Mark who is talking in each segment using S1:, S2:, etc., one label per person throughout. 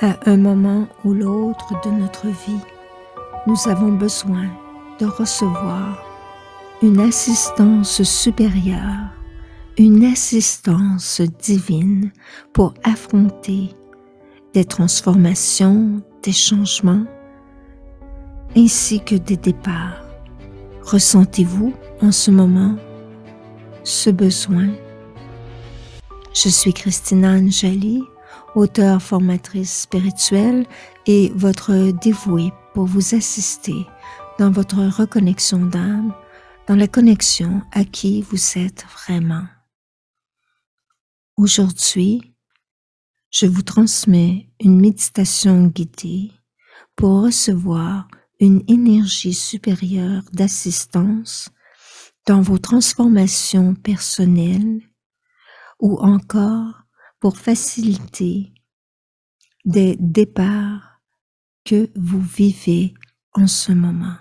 S1: À un moment ou l'autre de notre vie, nous avons besoin de recevoir une assistance supérieure, une assistance divine pour affronter des transformations, des changements, ainsi que des départs. Ressentez-vous en ce moment ce besoin? Je suis Christina Angeli, auteure formatrice spirituelle et votre dévouée pour vous assister dans votre reconnexion d'âme, dans la connexion à qui vous êtes vraiment. Aujourd'hui, je vous transmets une méditation guidée pour recevoir une énergie supérieure d'assistance dans vos transformations personnelles ou encore pour faciliter des départs que vous vivez en ce moment.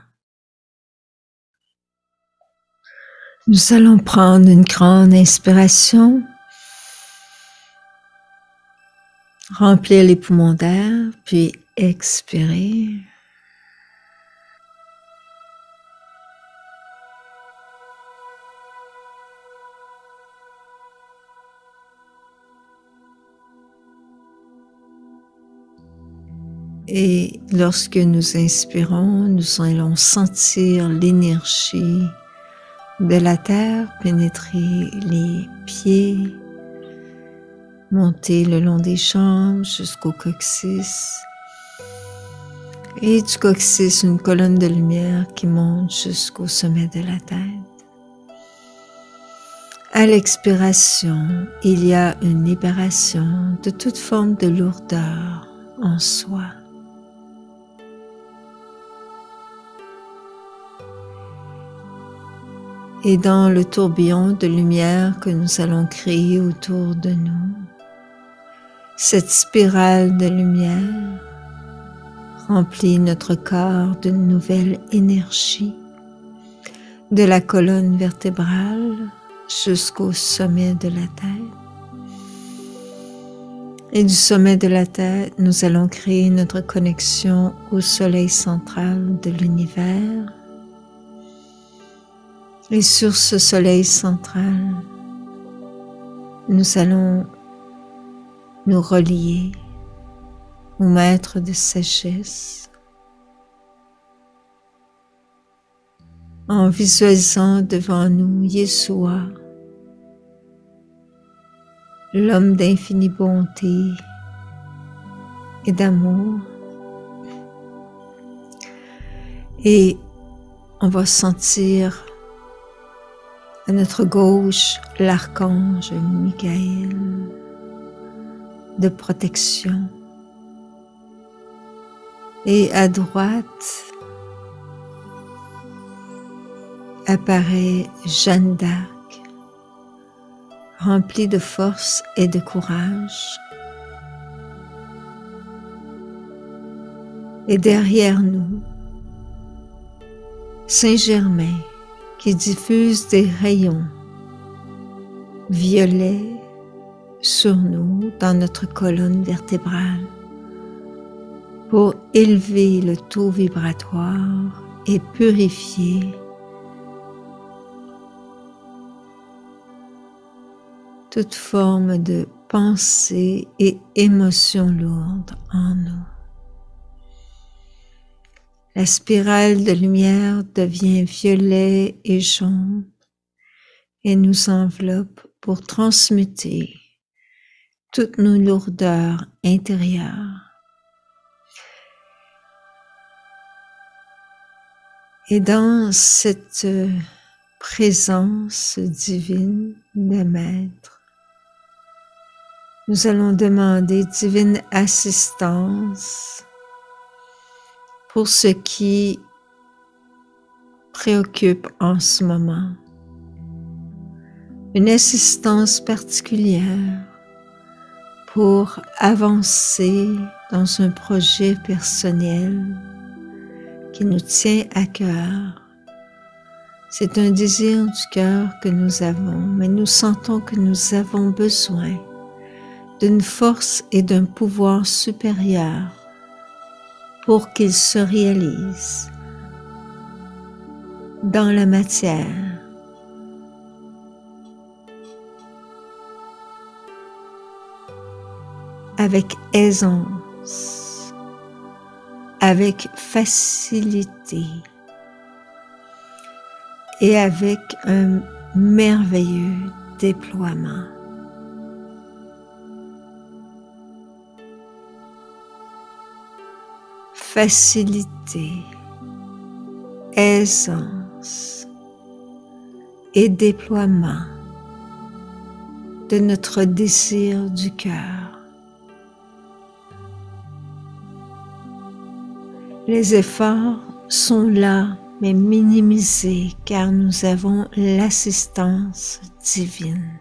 S1: Nous allons prendre une grande inspiration, remplir les poumons d'air, puis expirer. Et lorsque nous inspirons, nous allons sentir l'énergie de la terre pénétrer les pieds, monter le long des jambes jusqu'au coccyx. Et du coccyx, une colonne de lumière qui monte jusqu'au sommet de la tête. À l'expiration, il y a une libération de toute forme de lourdeur en soi. Et dans le tourbillon de lumière que nous allons créer autour de nous, cette spirale de lumière remplit notre corps d'une nouvelle énergie, de la colonne vertébrale jusqu'au sommet de la tête. Et du sommet de la tête, nous allons créer notre connexion au soleil central de l'univers. Et sur ce soleil central, nous allons nous relier au maître de sagesse en visualisant devant nous Yeshua, l'homme d'infinie bonté et d'amour. Et on va sentir à notre gauche l'archange Michael de protection. Et à droite apparaît Jeanne d'Arc, remplie de force et de courage. Et derrière nous, Saint-Germain qui diffuse des rayons violets sur nous dans notre colonne vertébrale pour élever le taux vibratoire et purifier toute forme de pensée et émotion lourde en nous. La spirale de lumière devient violet et jaune et nous enveloppe pour transmuter toutes nos lourdeurs intérieures. Et dans cette présence divine de Maître, nous allons demander divine assistance pour ce qui préoccupe en ce moment. Une assistance particulière pour avancer dans un projet personnel qui nous tient à cœur. C'est un désir du cœur que nous avons, mais nous sentons que nous avons besoin d'une force et d'un pouvoir supérieur pour qu'ils se réalisent dans la matière. Avec aisance, avec facilité et avec un merveilleux déploiement. Facilité, aisance et déploiement de notre désir du cœur. Les efforts sont là, mais minimisés, car nous avons l'assistance divine.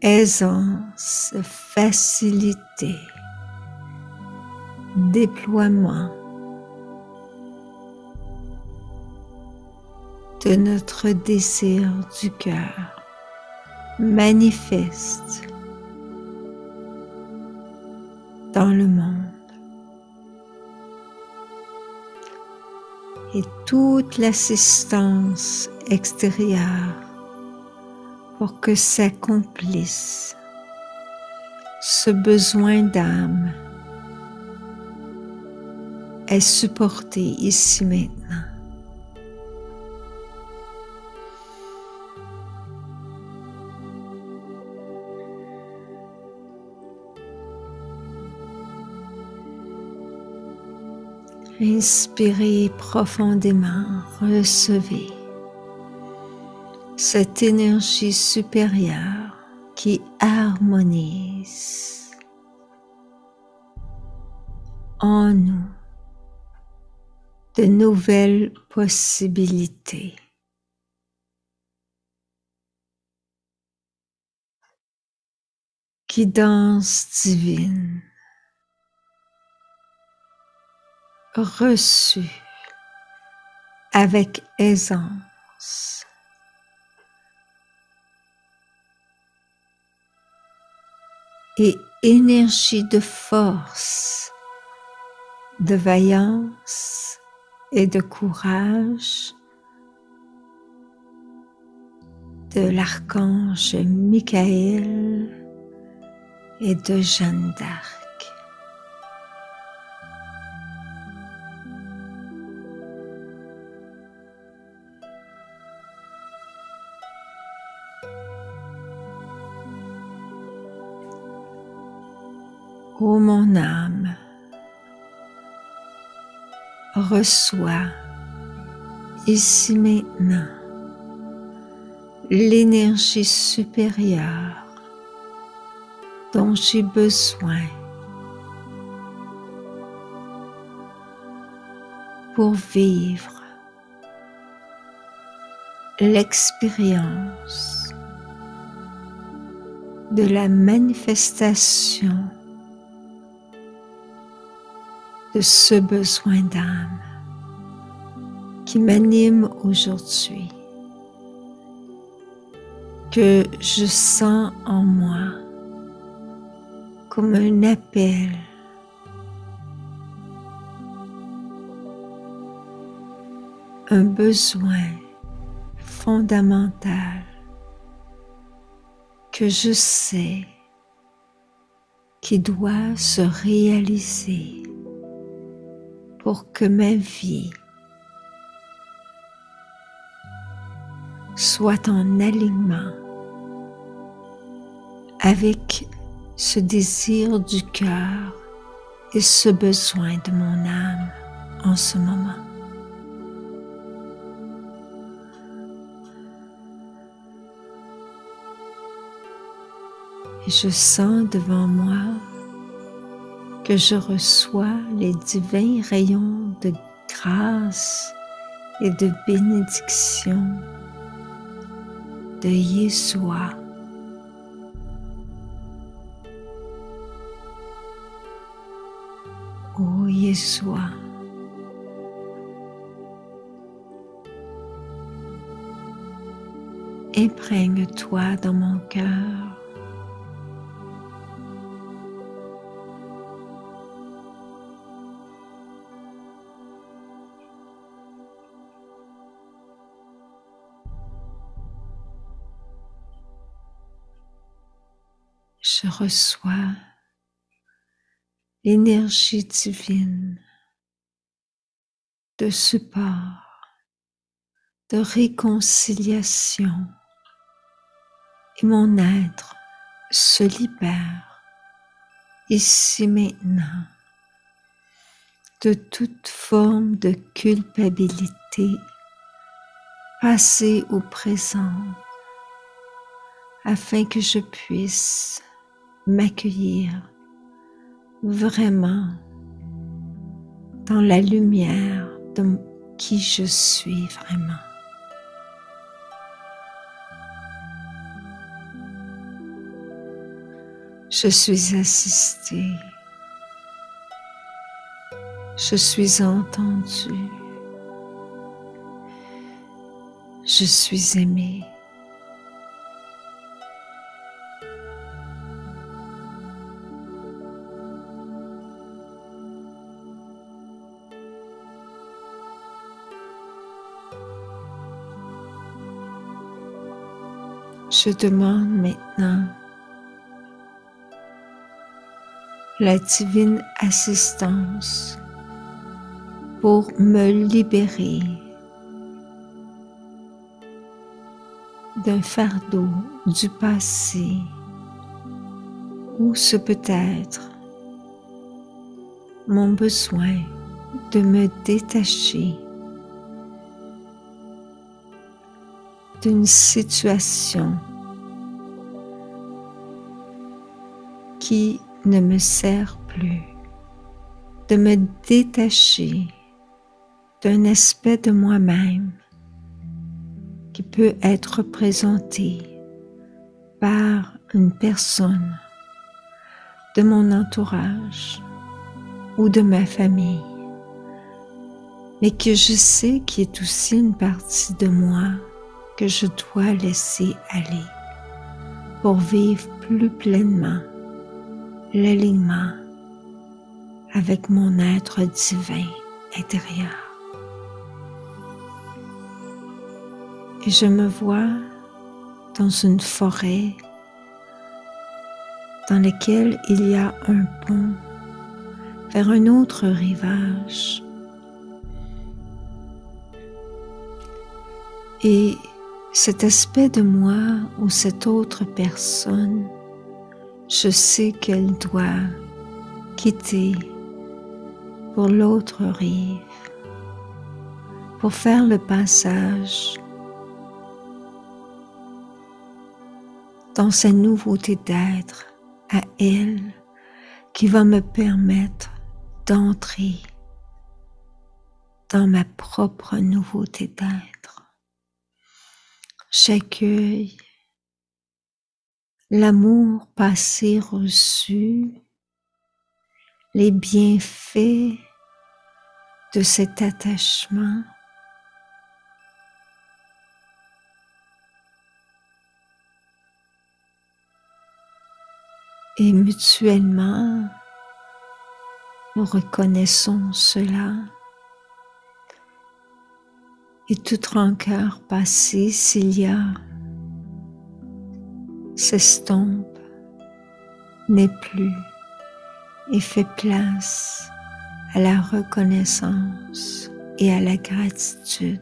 S1: Aisance, facilité, déploiement de notre désir du cœur manifeste dans le monde. Et toute l'assistance extérieure pour que s'accomplisse ce besoin d'âme est supporté ici maintenant. Inspirez profondément, recevez cette énergie supérieure qui harmonise en nous de nouvelles possibilités. Guidance divine, reçue avec aisance. Et énergie de force, de vaillance et de courage de l'archange Michael et de Jeanne d'Arc. Ô mon âme, reçois ici maintenant l'énergie supérieure dont j'ai besoin pour vivre l'expérience de la manifestation de ce besoin d'âme qui m'anime aujourd'hui, que je sens en moi comme un appel un besoin fondamental que je sais qui doit se réaliser pour que ma vie soit en alignement avec ce désir du cœur et ce besoin de mon âme en ce moment. Et je sens devant moi que je reçois les divins rayons de grâce et de bénédiction de Yeshua. Ô Yeshua, imprègne-toi dans mon cœur. Je reçois l'énergie divine de support, de réconciliation, et mon être se libère ici maintenant de toute forme de culpabilité, passée ou présente, afin que je puisse m'accueillir vraiment dans la lumière de qui je suis vraiment. Je suis assistée, je suis entendue, je suis aimée. Je demande maintenant la divine assistance pour me libérer d'un fardeau du passé ou ce peut être mon besoin de me détacher d'une situation qui ne me sert plus, de me détacher d'un aspect de moi-même qui peut être représenté par une personne de mon entourage ou de ma famille, mais que je sais qui est aussi une partie de moi que je dois laisser aller pour vivre plus pleinement l'alignement avec mon être divin intérieur. Et je me vois dans une forêt dans laquelle il y a un pont vers un autre rivage. Et cet aspect de moi ou cette autre personne, je sais qu'elle doit quitter pour l'autre rive, pour faire le passage dans sa nouveauté d'être à elle qui va me permettre d'entrer dans ma propre nouveauté d'être. J'accueille l'amour passé reçu, les bienfaits de cet attachement. Et mutuellement, nous reconnaissons cela. Et toute rancœur passée, s'il y a, s'estompe, n'est plus et fait place à la reconnaissance et à la gratitude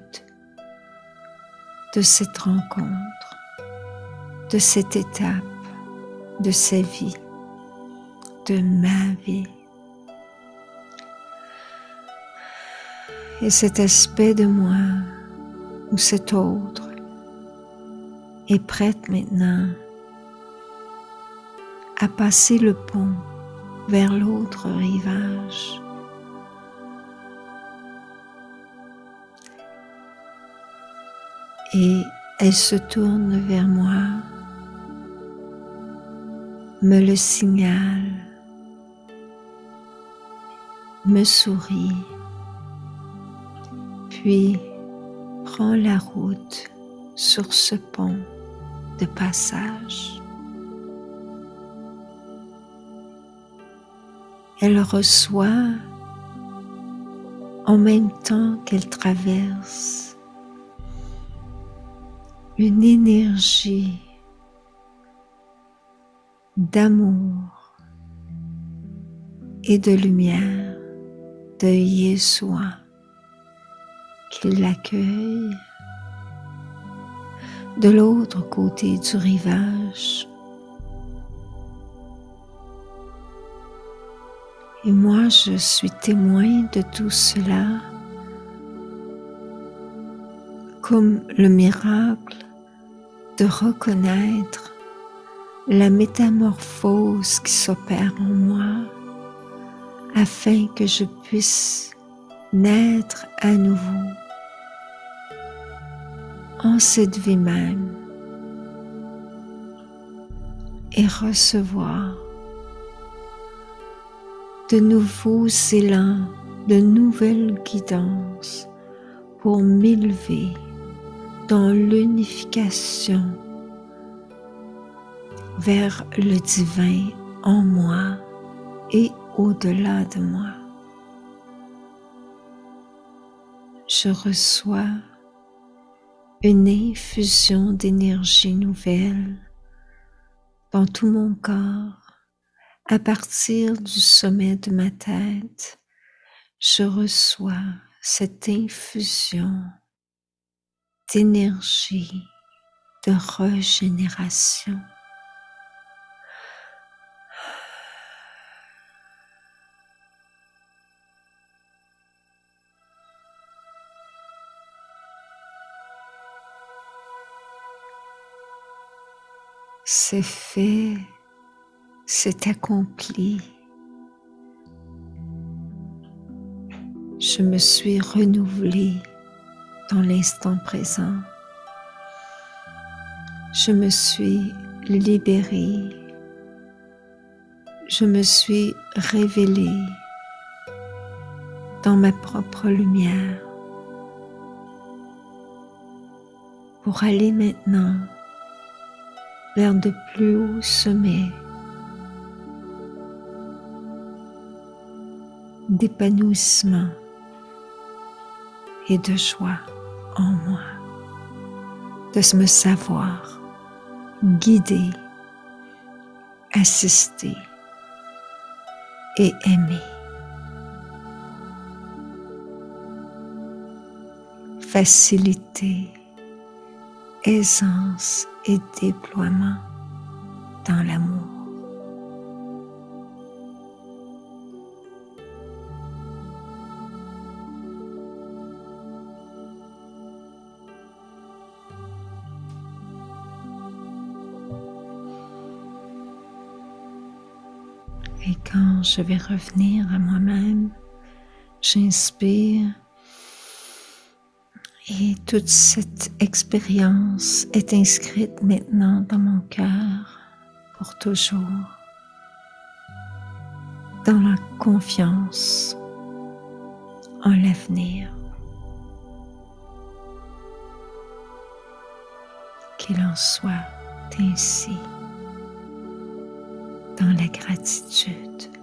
S1: de cette rencontre, de cette étape de sa vie, de ma vie. Et cet aspect de moi ou cet autre est prête maintenant à passer le pont vers l'autre rivage. Et elle se tourne vers moi, me le signale, me sourit, puis prend la route sur ce pont de passage. Elle reçoit en même temps qu'elle traverse une énergie d'amour et de lumière de Yeshua qui l'accueille de l'autre côté du rivage. Et moi, je suis témoin de tout cela, comme le miracle de reconnaître la métamorphose qui s'opère en moi, afin que je puisse naître à nouveau en cette vie même et recevoir de nouveaux élans, de nouvelles guidances pour m'élever dans l'unification vers le divin en moi et au-delà de moi. Je reçois une infusion d'énergie nouvelle dans tout mon corps. À partir du sommet de ma tête, je reçois cette infusion d'énergie, de régénération. C'est fait, c'est accompli. Je me suis renouvelée dans l'instant présent. Je me suis libérée. Je me suis révélée dans ma propre lumière pour aller maintenant vers de plus hauts sommets d'épanouissement et de joie en moi, de me savoir guider, assister et aimer. Facilité, aisance et déploiement dans l'amour. Et quand je vais revenir à moi-même, j'inspire et toute cette expérience est inscrite maintenant dans mon cœur pour toujours, dans la confiance en l'avenir. Qu'il en soit ainsi. Dans la gratitude.